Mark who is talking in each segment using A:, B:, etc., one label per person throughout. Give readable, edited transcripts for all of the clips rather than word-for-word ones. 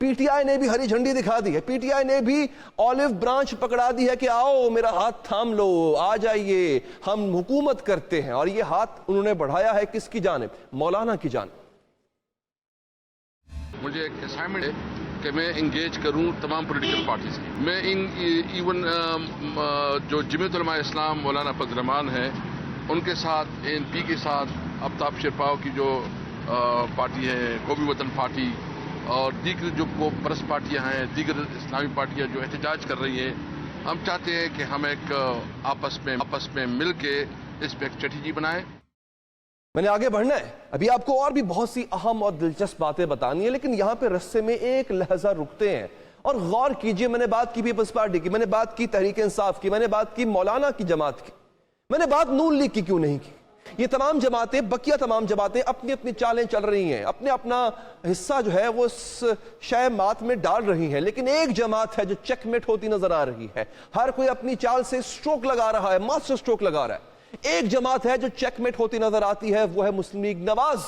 A: P T I نے بھی ہری جھنڈی دکھا دی ہے, پی ٹی آئی نے بھی آلیو برانچ پکڑا دی ہے کہ آؤ میرا ہاتھ تھام لو, آ جائیے ہم حکومت کرتے ہیں. اور یہ ہاتھ انہوں نے بڑھایا ہے کس کی جانب؟ مولانا کی جانب.
B: مجھے ایک اسائنمنٹ ہے کہ میں انگیج کروں تمام پولیٹیکل پارٹیز. میں ایون جو جمعیت علماء اسلام مولانا فضل الرحمان ہیں ان کے ساتھ, ANP کے ساتھ, آفتاب شیرپاؤ کی جو پارٹی ہے, قومی وطن پارٹی, اور دیگر جو پرست پارٹیاں ہیں, دیگر اسلامی پارٹیاں جو احتجاج کر رہی ہیں, ہم چاہتے ہیں کہ ہم ایک آپس میں مل کے اس پہ ایک اسٹریٹجی بنائیں.
A: میں نے آگے بڑھنا ہے, ابھی آپ کو اور بھی بہت سی اہم اور دلچسپ باتیں بتانی ہیں, لیکن یہاں پہ رستے میں ایک لحظہ رکتے ہیں اور غور کیجئے. میں نے بات کی پیپلز پارٹی کی, میں نے بات کی تحریک انصاف کی, میں نے بات کی مولانا کی جماعت کی, میں نے بات نون لیگ کی کیوں نہیں کی. یہ تمام جماعتیں, بقیہ تمام جماعتیں اپنی اپنی چالیں چل رہی ہیں, اپنا حصہ جو ہے وہ شے مات میں ڈال رہی ہیں, لیکن ایک جماعت ہے جو چیک میٹ ہوتی نظر آ رہی ہے. ہر کوئی اپنی چال سے سٹروک لگا رہا ہے, ماسٹر سٹروک لگا رہا ہے. ایک جماعت ہے جو چیک میٹ ہوتی نظر آتی ہے, وہ ہے مسلم لیگ نواز.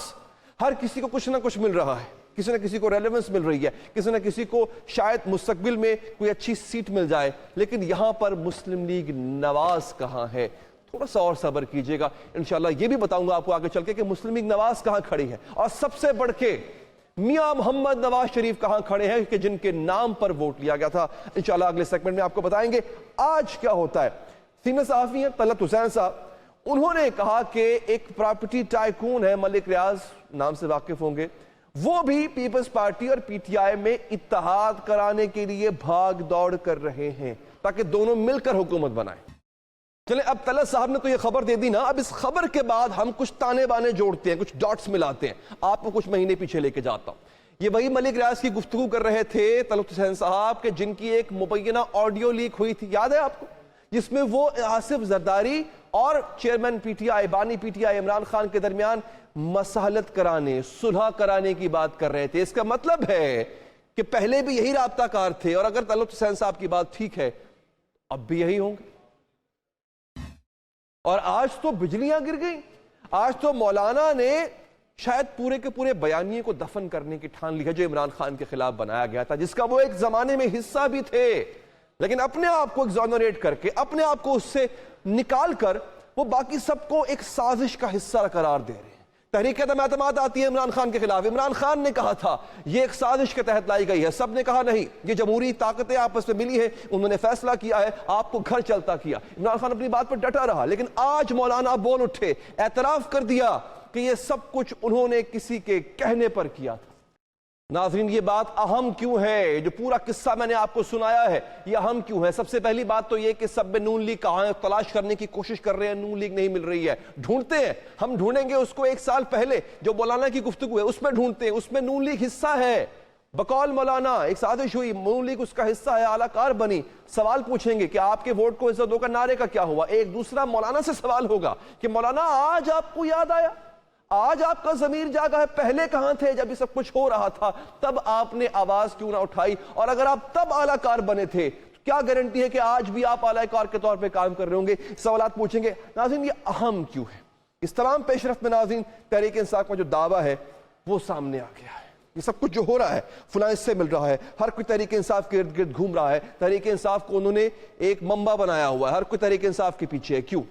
A: ہر کسی کو کچھ نہ کچھ مل رہا ہے, کسی نہ کسی کو ریلیونس مل رہی ہے, کسی نہ کسی کو شاید مستقبل میں کوئی اچھی سیٹ مل جائے, لیکن یہاں پر مسلم لیگ نواز کہاں ہے؟ تھوڑا سا اور صبر کیجئے گا, انشاءاللہ یہ بھی بتاؤں گا آپ کو آگے چل کے کہ مسلم لیگ نواز کہاں کھڑی ہے, اور سب سے بڑھ کے میاں محمد نواز شریف کہاں کھڑے ہیں کہ جن کے نام پر ووٹ لیا گیا تھا. انشاءاللہ اگلے سیگمنٹ میں آپ کو بتائیں گے. آج کیا ہوتا ہے؟ سینئر صحافی ہیں طلعت حسین صاحب, انہوں نے کہا کہ ایک پراپرٹی ٹائکون ہے ملک ریاض, نام سے واقف ہوں گے, وہ بھی پیپلز پارٹی اور پی ٹی آئی میں اتحاد کرانے کے لیے بھاگ دوڑ کر رہے ہیں تاکہ دونوں مل کر حکومت بنائیں. چلیں, اب طلعت صاحب نے تو یہ خبر دے دی نا, اب اس خبر کے بعد ہم کچھ تانے بانے جوڑتے ہیں, کچھ ڈاٹس ملاتے ہیں. آپ کو کچھ مہینے پیچھے لے کے جاتا ہوں. یہ وہی ملک ریاض کی گفتگو کر رہے تھے طلعت حسین صاحب کہ جن کی ایک مبینہ آڈیو لیک ہوئی تھی, یاد ہے آپ کو, جس میں وہ آصف زرداری اور چیئرمین پی ٹی آئی, بانی P T I Imran Khan کے درمیان مصالحت کرانے, صلح کرانے کی بات کر رہے تھے. اس کا مطلب ہے کہ پہلے بھی یہی رابطہ کار تھے, اور اگر طلعت حسین صاحب کی بات ٹھیک ہے اب بھی یہی ہوں گے. اور آج تو بجلیاں گر گئیں. آج تو مولانا نے شاید پورے کے پورے بیانیے کو دفن کرنے کی ٹھان لی ہے جو عمران خان کے خلاف بنایا گیا تھا, جس کا وہ ایک زمانے میں حصہ بھی تھے, لیکن اپنے آپ کو ایگزونریٹ کر کے, اپنے آپ کو اس سے نکال کر وہ باقی سب کو ایک سازش کا حصہ قرار دے رہے ہیں. تحریک عدم اعتماد آتی ہے عمران خان کے خلاف. عمران خان نے کہا تھا یہ ایک سازش کے تحت لائی گئی ہے, سب نے کہا نہیں, یہ جمہوری طاقتیں آپس میں ملی ہیں, انہوں نے فیصلہ کیا ہے, آپ کو گھر چلتا کیا. عمران خان اپنی بات پر ڈٹا رہا, لیکن آج مولانا بول اٹھے, اعتراف کر دیا کہ یہ سب کچھ انہوں نے کسی کے کہنے پر کیا تھا. ناظرین, یہ بات اہم کیوں ہے؟ جو پورا قصہ میں نے آپ کو سنایا ہے یہ اہم کیوں ہے؟ سب سے پہلی بات تو یہ کہ سب میں نون لیگ کہاں ہے تلاش کرنے کی کوشش کر رہے ہیں, نون لیگ نہیں مل رہی ہے. ڈھونڈتے ہیں, ہم ڈھونڈیں گے اس کو. ایک سال پہلے جو مولانا کی گفتگو ہے اس میں ڈھونڈتے ہیں, اس میں نون لیگ حصہ ہے. بقول مولانا ایک سازش ہوئی, نون لیگ اس کا حصہ ہے, اعلی کار بنی. سوال پوچھیں گے کہ آپ کے ووٹ کو عزت دو کا نعرے کا کیا ہوا. ایک دوسرا مولانا سے سوال ہوگا کہ مولانا آج آپ کو یاد آیا, آج آپ کا ضمیر جاگا ہے, پہلے کہاں تھے جب یہ سب کچھ ہو رہا تھا, تب آپ نے آواز کیوں نہ اٹھائی, اور اگر آپ تب اعلیٰ کار بنے تھے تو کیا گارنٹی ہے کہ آج بھی آپ اعلیٰ کار کے طور پہ کام کر رہے ہوں گے. سوالات پوچھیں گے. ناظرین, یہ اہم کیوں ہے؟ اس تمام پیش رفت میں ناظرین تحریک انصاف کا جو دعویٰ ہے وہ سامنے آ گیا ہے. یہ سب کچھ جو ہو رہا ہے فلاں اس سے مل رہا ہے, ہر کوئی تحریک انصاف کے ارد گرد گھوم رہا ہے, تحریک انصاف کو انہوں نے ایک منبع بنایا ہوا ہے, ہر کوئی تحریک انصاف کے پیچھے ہے. کیوں؟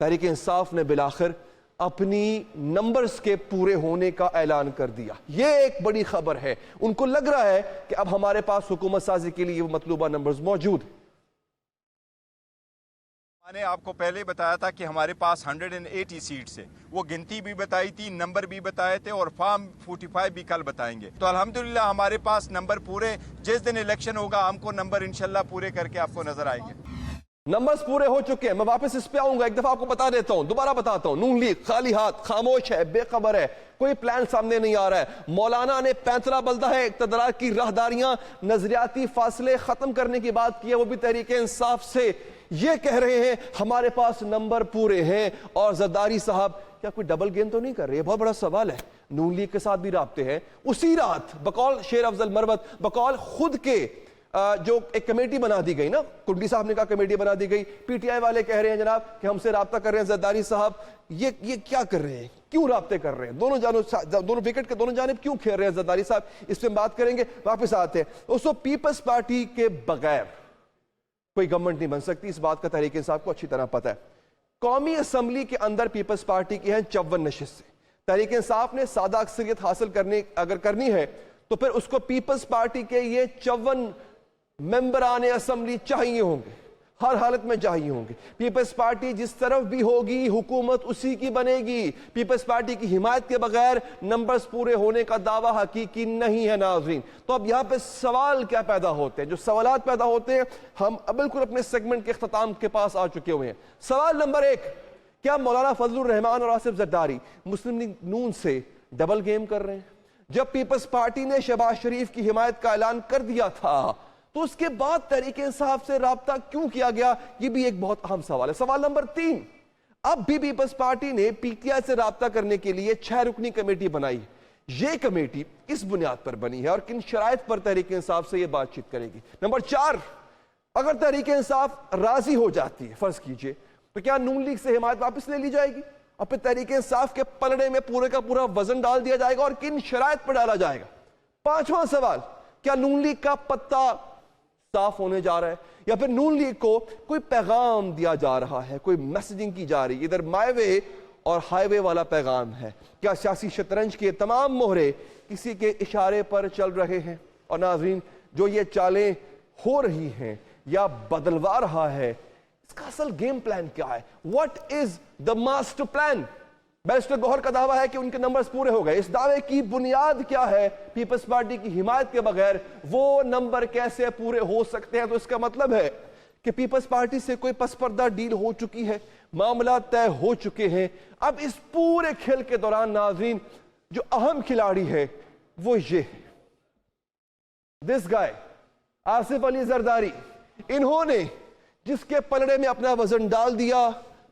A: تحریک انصاف نے بالآخر اپنی نمبرز کے پورے ہونے کا اعلان کر دیا. یہ ایک بڑی خبر ہے. ان کو لگ رہا ہے کہ اب ہمارے پاس حکومت سازی کے لیے وہ مطلوبہ نمبرز موجود ہیں.
C: میں نے آپ کو پہلے بتایا تھا کہ ہمارے پاس 180 سیٹس ہیں, وہ گنتی بھی بتائی تھی, نمبر بھی بتائے تھے, اور فارم 45 بھی کل بتائیں گے. تو الحمدللہ ہمارے پاس نمبر پورے, جس دن الیکشن ہوگا ہم کو نمبر انشاءاللہ پورے کر کے آپ کو نظر آئیں گے.
A: نمبرز پورے ہو چکے ہیں. میں واپس اس پہ آؤں گا, ایک دفعہ آپ کو بتا دیتا ہوں, دوبارہ بتاتا ہوں. نون لیگ خالی ہاتھ, خاموش ہے, بے خبر ہے, کوئی پلان سامنے نہیں آ رہا ہے. مولانا نے پینترا بلدہ ہے, اقتدار کی راہداریاں, نظریاتی فاصلے ختم کرنے کی بات کی ہے, وہ بھی تحریک انصاف سے. یہ کہہ رہے ہیں ہمارے پاس نمبر پورے ہیں. اور زرداری صاحب کیا کوئی ڈبل گیم تو نہیں کر رہے؟ یہ بہت بڑا سوال ہے. نون لیگ کے ساتھ بھی رابطے ہیں. اسی رات بقول شیر افضل مروت, بقول خود کے جو ایک کمیٹی بنا دی گئی نا، کنڈی صاحب نے کہا کمیٹی بنا دی گئی، پی ٹی آئی والے کہہ رہے ہیں جناب کہ ہم سے رابطہ کر رہے ہیں زرداری صاحب، یہ کیا کر رہے ہیں، کیوں رابطے کر رہے ہیں، دونوں وکٹ کے دونوں جانب کیوں کھیل رہے ہیں زرداری صاحب، اس پہ بات کریں گے۔ واپس آتے ہیں دوستو، پیپلز پارٹی کے بغیر کوئی گورنمنٹ نہیں بن سکتی، اس بات کا تحریک انصاف کو اچھی طرح پتہ ہے۔ قومی اسمبلی کے اندر پیپلز پارٹی کی ہیں 54 نشستیں، تحریک انصاف نے سادہ اکثریت حاصل اگر کرنی ہے تو پھر اس کو پیپلز پارٹی کے یہ 54 ممبران اسمبلی چاہیے ہوں گے، ہر حالت میں چاہیے ہوں گے۔ پیپلز پارٹی جس طرف بھی ہوگی حکومت اسی کی بنے گی۔ پیپلز پارٹی کی حمایت کے بغیر نمبرز پورے ہونے کا دعویٰ حقیقی نہیں ہے ناظرین۔ تو اب یہاں پہ سوال کیا پیدا ہوتے ہیں، جو سوالات پیدا ہوتے ہیں، ہم بالکل اپنے سیگمنٹ کے اختتام کے پاس آ چکے ہوئے ہیں۔ سوال نمبر 1، کیا مولانا فضل الرحمان اور آصف زرداری مسلم لیگ نون سے ڈبل گیم کر رہے ہیں؟ جب پیپلز پارٹی نے شہباز شریف کی حمایت کا اعلان کر دیا تھا تو اس کے بعد تحریک انصاف سے رابطہ کیوں کیا گیا؟ یہ بھی ایک بہت اہم سوال ہے۔ سوال نمبر 3، اب بھی پیپلز پارٹی نے پی ٹی آئی سے رابطہ کرنے کے لیے 6 رکنی کمیٹی بنائی۔ یہ کمیٹی کس بنیاد پر بنی ہے اور کن شرائط پر تحریک انصاف سے یہ بات چیت کرے گی؟ نمبر 4، اگر تحریک انصاف راضی ہو جاتی ہے فرض کیجئے، تو کیا نون لیگ سے حمایت واپس لے لی جائے گی اور پھر تحریک انصاف کے پلڑے میں پورے کا پورا وزن ڈال دیا جائے گا اور کن شرائط پر ڈالا جائے گا؟ 5واں سوال، کیا نون لیگ کا پتہ صاف ہونے جا رہا ہے یا پھر نون لیگ کو کوئی پیغام دیا جا رہا ہے، کوئی میسجنگ کی جا رہی ہے؟ ادھر مائی وے اور ہائی وے والا پیغام ہے۔ کیا سیاسی شطرنج کے تمام مہرے کسی کے اشارے پر چل رہے ہیں؟ اور ناظرین، جو یہ چالیں ہو رہی ہیں یا بدلوا رہا ہے، اس کا اصل گیم پلان کیا ہے؟ What is the master plan? Barrister Gohar کا دعویٰ ہے کہ ان کے نمبرز پورے ہو گئے۔ اس دعوے کی بنیاد کیا ہے؟ پیپلز پارٹی کی حمایت کے بغیر وہ نمبر کیسے پورے ہو سکتے ہیں؟ تو اس کا مطلب ہے کہ پیپلز پارٹی سے کوئی پس پردہ ڈیل ہو چکی ہے، معاملات طے ہو چکے ہیں۔ اب اس پورے کھیل کے دوران ناظرین جو اہم کھلاڑی ہے وہ یہ ہے، دس گائے آصف علی زرداری۔ انہوں نے جس کے پلڑے میں اپنا وزن ڈال دیا،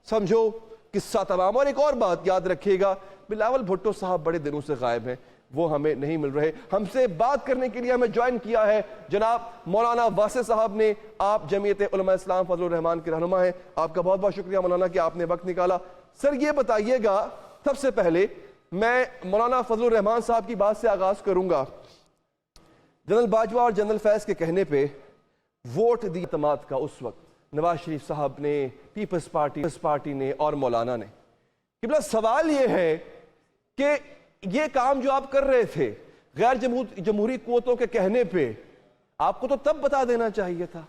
A: سمجھو قصہ تمام۔ اور ایک اور بات یاد رکھیے گا، بلاول بھٹو صاحب بڑے دنوں سے غائب ہیں، وہ ہمیں نہیں مل رہے۔ ہم سے بات کرنے کے لیے ہمیں جوائن کیا ہے جناب مولانا واسع صاحب نے۔ آپ جمعیت علماء اسلام فضل الرحمان کے رہنما ہیں، آپ کا بہت بہت شکریہ مولانا کہ آپ نے وقت نکالا۔ سر یہ بتائیے گا، سب سے پہلے میں مولانا فضل الرحمان صاحب کی بات سے آغاز کروں گا۔ جنرل باجوہ اور جنرل فیض کے کہنے پہ ووٹ دی اعتماد کا اس وقت نواز شریف صاحب نے، پیپلز پارٹی نے اور مولانا نے۔ قبلہ سوال یہ ہے کہ یہ کام جو آپ کر رہے تھے غیر جمہوری قوتوں کے کہنے پہ، آپ کو تو تب بتا دینا چاہیے تھا۔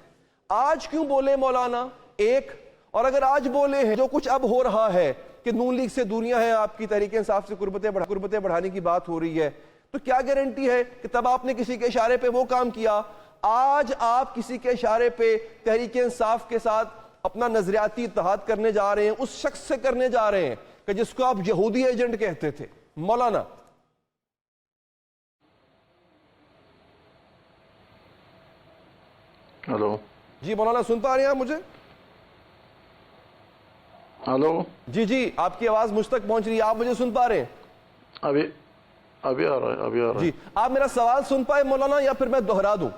A: آج کیوں بولے مولانا؟ ایک، اور اگر آج بولے ہیں جو کچھ اب ہو رہا ہے کہ نون لیگ سے دوریاں ہیں، آپ کی تحریک انصاف سے قربتیں بڑھانے کی بات ہو رہی ہے، تو کیا گارنٹی ہے کہ تب آپ نے کسی کے اشارے پہ وہ کام کیا؟ آج آپ کسی کے اشارے پہ تحریک انصاف کے ساتھ اپنا نظریاتی اتحاد کرنے جا رہے ہیں، اس شخص سے کرنے جا رہے ہیں کہ جس کو آپ یہودی ایجنٹ کہتے تھے۔ مولانا
D: ہلو
A: جی، مولانا سن پا رہے ہیں آپ مجھے؟
D: ہلو
A: جی آپ کی آواز مجھ تک پہنچ رہی ہے، آپ مجھے سن پا رہے ہیں؟
D: ابھی آ رہا ہے
A: جی، آپ میرا سوال سن پائے مولانا یا پھر میں دہرا دوں؟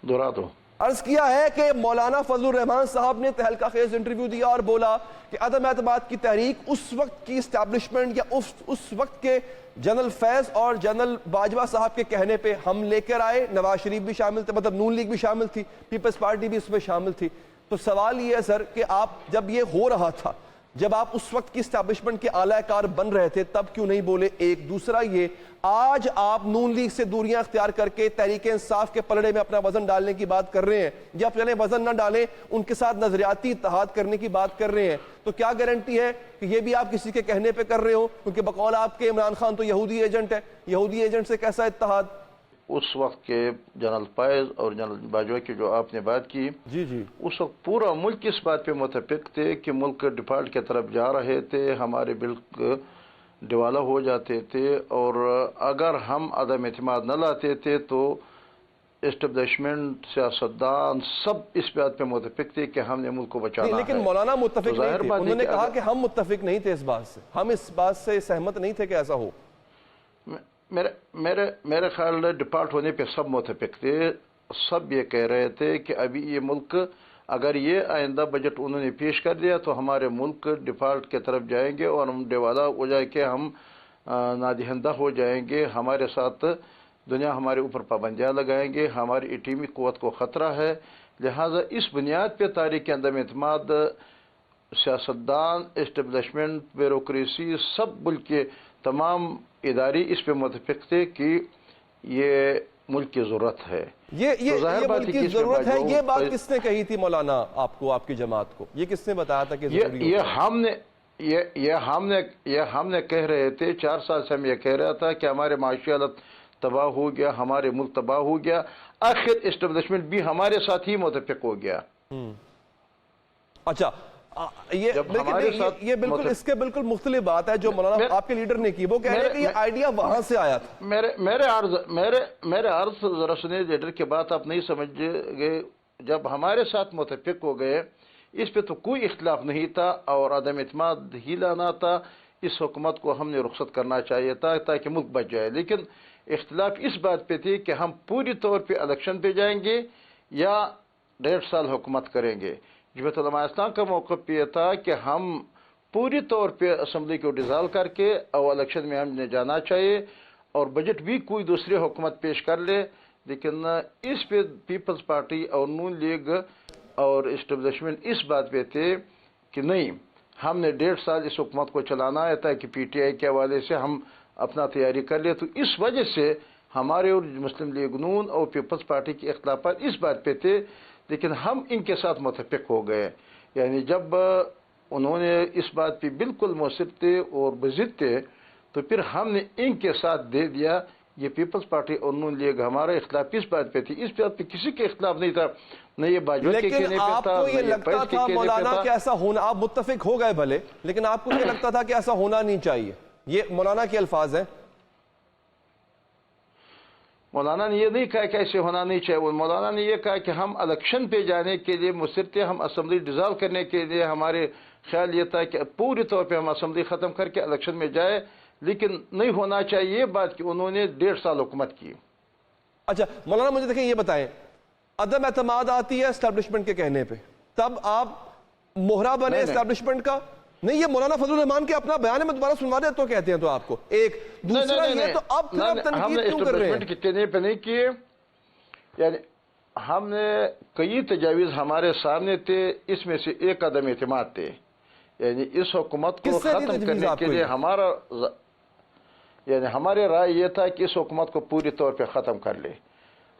D: دہرا دو۔
A: عرض کیا ہے کہ مولانا فضل الرحمان صاحب نے تہلکہ خیز انٹرویو دیا اور بولا کہ عدم اعتماد کی تحریک اس وقت کی اسٹیبلشمنٹ یا اس وقت کے جنرل فیض اور جنرل باجوہ صاحب کے کہنے پہ ہم لے کر آئے، نواز شریف بھی شامل تھے، مطلب نون لیگ بھی شامل تھی، پیپلز پارٹی بھی اس میں شامل تھی۔ تو سوال یہ ہے سر کہ آپ جب یہ ہو رہا تھا، جب آپ اس وقت کی اسٹیبلشمنٹ کے اعلی کار بن رہے تھے، تب کیوں نہیں بولے؟ ایک دوسرا یہ، آج آپ نون لیگ سے دوریاں اختیار کر کے تحریک انصاف کے پلڑے میں اپنا وزن ڈالنے کی بات کر رہے ہیں، یا پہلے وزن نہ ڈالیں ان کے ساتھ نظریاتی اتحاد کرنے کی بات کر رہے ہیں، تو کیا گارنٹی ہے کہ یہ بھی آپ کسی کے کہنے پہ کر رہے ہو؟ کیونکہ بقول آپ کے عمران خان تو یہودی ایجنٹ ہے، یہودی ایجنٹ سے کیسا اتحاد؟
D: اس وقت کے جنرل فیض اور جنرل باجوہ کی جو آپ نے بات کی،
A: جی
D: اس وقت پورا ملک اس بات پہ متفق تھے کہ ملک ڈیفالٹ کی طرف جا رہے تھے، ہمارے ملک ڈیوالا ہو جاتے تھے، اور اگر ہم عدم اعتماد نہ لاتے تھے تو اسٹیبلشمنٹ، سیاستدان سب اس بات پہ متفق تھے کہ ہم نے ملک کو بچانا ہے۔
A: لیکن مولانا متفق نہیں تھے، انہوں نے کہا کہ ہم متفق نہیں تھے اس بات سے، ہم اس بات سے سہمت نہیں تھے کہ ایسا ہو۔
D: میرے خیال میں ڈپارٹ ہونے پہ سب متفق تھے. سب یہ کہہ رہے تھے کہ ابھی یہ ملک اگر یہ آئندہ بجٹ انہوں نے پیش کر دیا تو ہمارے ملک ڈیفالٹ کی طرف جائیں گے اور ہم دیوالا ہو جائے کہ ہم نادہندہ ہو جائیں گے. ہمارے ساتھ دنیا ہمارے اوپر پابندیاں لگائیں گے. ہماری ایٹمی قوت کو خطرہ ہے. لہذا اس بنیاد پہ تاریخ عدم اعتماد سیاستدان اسٹیبلشمنٹ بیوروکریسی سب ملک کے تمام ادارے اس پہ متفق تھے کہ یہ ملک کی ضرورت ہے.
A: یہ ملک کی ضرورت ہے. یہ بات کس نے کہی تھی مولانا آپ کو, آپ کی جماعت کو؟ یہ کس نے بتایا تھا کہ ضروری
D: یہ ہم نے کہہ رہے تھے. 4 سال سے ہم یہ کہہ رہا تھا کہ ہمارے معاشی حالت تباہ ہو گیا, ہمارے ملک تباہ ہو گیا. آخر اسٹیبلشمنٹ بھی ہمارے ساتھ ہی متفق ہو گیا.
A: اچھا, یہ بالکل اس کے بالکل مختلف بات ہے جو مولانا آپ کے لیڈر نے کی. وہ کہہ رہے ہیں کہ یہ آئیڈیا وہاں سے آیا تھا.
D: میرے عرض ذرا سنیں, لیڈر کی بات آپ نہیں سمجھ گئے. جب ہمارے ساتھ متفق ہو گئے اس پہ تو کوئی اختلاف نہیں تھا اور عدم اعتماد ہی لانا تھا. اس حکومت کو ہم نے رخصت کرنا چاہیے تھا تاکہ ملک بچ جائے. لیکن اختلاف اس بات پہ تھی کہ ہم پوری طور پہ الیکشن پہ جائیں گے یا 1.5 سال حکومت کریں گے. جمعیت علماء اسلام کا موقف یہ تھا کہ ہم پوری طور پہ اسمبلی کو ڈیزالو کر کے اور الیکشن میں ہم نے جانا چاہیے اور بجٹ بھی کوئی دوسری حکومت پیش کر لے. لیکن اس پہ پیپلز پارٹی اور نون لیگ اور اسٹیبلشمنٹ اس بات پہ تھے کہ نہیں, ہم نے 1.5 سال اس حکومت کو چلانا ہے تاکہ پی ٹی آئی کے حوالے سے ہم اپنا تیاری کر لیں. تو اس وجہ سے ہمارے اور مسلم لیگ نون اور پیپلز پارٹی کے اختلافات اس بات پہ تھے. لیکن ہم ان کے ساتھ متفق ہو گئے. یعنی جب انہوں نے اس بات پہ بالکل مؤثر تھے اور بضد تھے تو پھر ہم نے ان کے ساتھ دے دیا. یہ پیپلز پارٹی اور نون لیگ ہمارا اختلاف اس بات پہ تھی. اس بات پہ کسی کے اختلاف نہیں تھا, نہ یہ باجوہ کے کہنے پہ تھا,
A: نہ یہ لگتا تھا مولانا کہ ایسا ہونا, آپ متفق ہو گئے بھلے, لیکن آپ کو یہ لگتا تھا کہ ایسا ہونا نہیں چاہیے. یہ مولانا کے الفاظ ہیں.
D: مولانا نے یہ نہیں کہا کہ ایسے ہونا نہیں چاہیے. مولانا نے یہ کہا کہ ہم الیکشن پہ جانے کے لیے مصر تھے. ہم اسمبلی ڈیزالو کرنے کے لیے ہمارے خیال یہ تھا کہ پوری طور پہ ہم اسمبلی ختم کر کے الیکشن میں جائے. لیکن نہیں ہونا چاہیے یہ بات کہ انہوں نے 1.5 سال حکومت کی.
A: اچھا مولانا مجھے دیکھیں, یہ بتائیں, عدم اعتماد آتی ہے اسٹیبلشمنٹ کے کہنے پہ, تب آپ مہرا بنے اسٹیبلشمنٹ کا؟ نہیں, یہ مولانا فضل الرحمان کے اپنا بیان ہے, میں دوبارہ سنوا دیتا ہوں. کہتے ہیں تو آپ کو ایک دوسرا یہ تو اب پھر آپ تنقید کیوں کر رہے ہیں؟
D: کے کہنے پہ نہیں کیے. یعنی ہم نے کئی تجاویز ہمارے سامنے تھے, اس میں سے ایک عدم اعتماد تھے. یعنی اس حکومت کو ختم کرنے کے لیے ہمارے رائے یہ تھا کہ اس حکومت کو پوری طور پہ ختم کر لے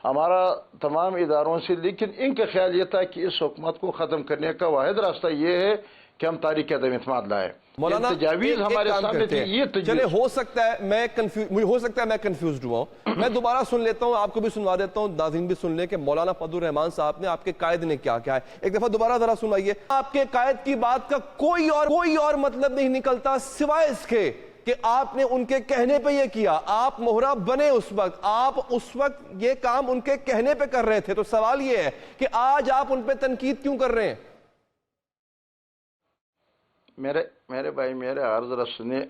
D: ہمارا تمام اداروں سے. لیکن ان کا خیال یہ تھا کہ اس حکومت کو ختم کرنے کا واحد راستہ یہ ہے کہ ہم تاریخ عدم اعتماد لائیں.
A: مولانا
D: تجاویز ہمارے سامنے تھی. یہ
A: چلے, ہو سکتا ہے میں کنفیوزڈ ہوا ہوں. میں دوبارہ سن لیتا ہوں, آپ کو بھی سنوا دیتا ہوں, ناظرین بھی سن لیں کہ مولانا فضل الرحمان صاحب نے آپ کے قائد نے کیا کیا ہے. ایک دفعہ دوبارہ ذرا سنوائیے. آپ کے قائد کی بات کا کوئی اور مطلب نہیں نکلتا سوائے اس کے کہ آپ نے ان کے کہنے پہ یہ کیا. آپ مہرا بنے اس وقت, آپ اس وقت یہ کام ان کے کہنے پہ کر رہے تھے. تو سوال یہ ہے کہ آج آپ ان پہ تنقید کیوں کر رہے ہیں؟
D: میرے بھائی, میرے عرض رسنے,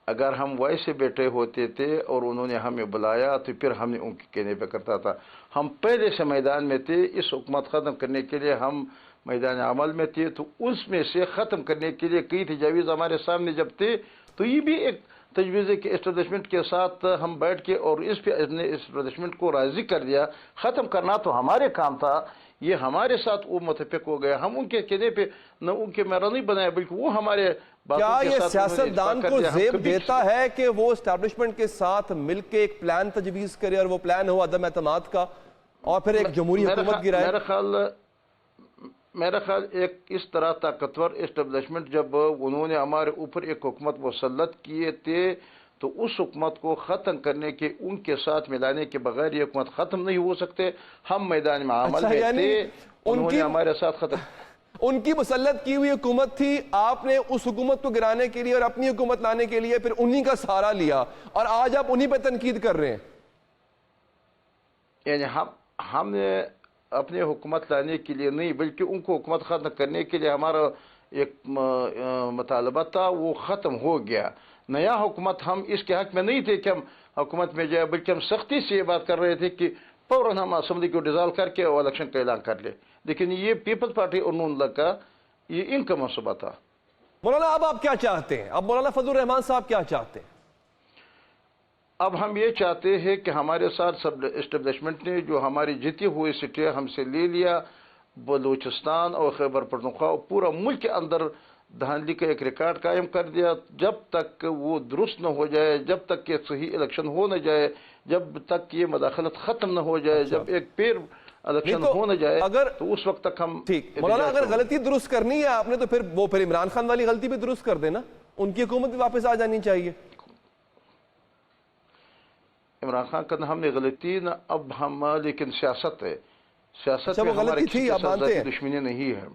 D: اگر ہم ویسے بیٹھے ہوتے تھے اور انہوں نے ہمیں بلایا تو پھر ہم نے ان کے کہنے پہ کرتا تھا. ہم پہلے سے میدان میں تھے. اس حکومت ختم کرنے کے لیے ہم میدان عمل میں تھے. تو اس میں سے ختم کرنے کے لیے کئی تجاویز ہمارے سامنے جب تھے تو یہ بھی ایک تجویز ہے کہ اسٹیبلشمنٹ کے ساتھ ہم بیٹھ کے اور اس پہ اسٹیبلشمنٹ کو راضی کر دیا. ختم کرنا تو ہمارے کام تھا. یہ ہمارے ساتھ وہ متفق ہو گئے. ہم ان کے کہنے پہ نہ ان کے میرا نہیں بنایا بلکہ وہ ہمارے
A: کیا یہ سیاستدان کو زیب دیتا ہے کہ وہ اسٹیبلشمنٹ کے ساتھ مل کے ایک پلان تجویز کرے اور وہ پلان ہو عدم اعتماد کا اور پھر ایک جمہوری حکومت گرائے؟
D: میرا خیال ایک اس طرح طاقتور اسٹیبلشمنٹ جب انہوں نے ہمارے اوپر ایک حکومت مسلط کیے تھے تو اس حکومت کو ختم کرنے کے ان کے ساتھ ملانے کے بغیر یہ حکومت ختم نہیں ہو سکتے. ہم میدان میں عمل میں تھے, انہوں نے ہمارے ساتھ ختم.
A: ان کی مسلط کی ہوئی حکومت تھی, آپ نے اس حکومت کو گرانے کے لیے اور اپنی حکومت لانے کے لیے پھر انہی کا سہارا لیا اور آج آپ انہی پہ تنقید کر رہے ہیں.
D: یعنی ہم نے اپنے حکومت لانے کے لیے نہیں بلکہ ان کو حکومت ختم کرنے کے لیے ہمارا ایک مطالبہ تھا, وہ ختم ہو گیا. نیا حکومت ہم اس کے حق میں نہیں تھے کہ ہم حکومت میں جائے، بلکہ ہم سختی سے یہ بات کر رہے تھے کہ فوراً ہم اسمبلی کو ڈیزالو کر کے اور الیکشن کا اعلان کر لیں، لیکن یہ پیپلز پارٹی اور نون لیگ کا یہ ان کا منصوبہ تھا۔
A: مولانا اب آپ کیا چاہتے ہیں؟ اب مولانا فضل الرحمان صاحب کیا چاہتے ہیں؟
D: اب ہم یہ چاہتے ہیں کہ ہمارے ساتھ سب اسٹیبلشمنٹ نے جو ہماری جیتی ہوئی سیٹیں ہم سے لے لیا، بلوچستان اور خیبر پختونخوا اور پورا ملک کے اندر دھاندلی کا ایک ریکارڈ قائم کر دیا، جب تک وہ درست نہ ہو جائے، جب تک کہ صحیح الیکشن ہو نہ جائے، جب تک یہ مداخلت ختم نہ ہو جائے، جب ایک پیر الیکشن ہو نہ جائے، تو اس وقت تک ہم
A: ٹھیک مولانا اگر غلطی درست کرنی ہے آپ نے تو پھر عمران خان والی غلطی بھی درست کر دینا، ان کی حکومت بھی واپس آ جانی چاہیے۔
D: عمران خان کا ہم نے غلطی نہ، اب ہم لیکن سیاست ہے، سیاست میں ہمارے کسی کے ساتھ ذاتی دشمنی نہیں ہے،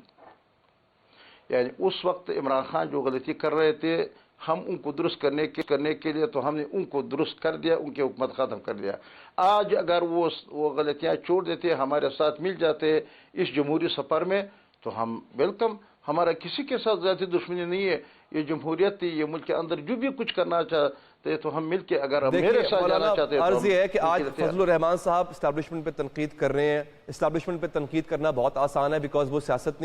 D: یعنی اس وقت عمران خان جو غلطی کر رہے تھے ہم ان کو درست کرنے کے لیے تو ہم نے ان کو درست کر دیا، ان کی حکومت ختم کر دیا۔ آج اگر وہ غلطیاں چھوڑ دیتے، ہمارے ساتھ مل جاتے اس جمہوری سفر میں تو ہم ویلکم، ہمارا کسی کے ساتھ ذاتی دشمنی نہیں ہے، یہ جمہوریت تھی، یہ ملک کے اندر جو بھی کچھ کرنا چاہتے تو ہم مل کے، اگر میرے ساتھ جانا چاہتے ہیں۔
A: عرض یہ ہے کہ آج فضل الرحمان صاحب اسٹیبلشمنٹ پہ تنقید کر رہے ہیں، اسٹیبلشمنٹ پہ تنقید کرنا بہت آسان ہے بیکاز وہ سیاست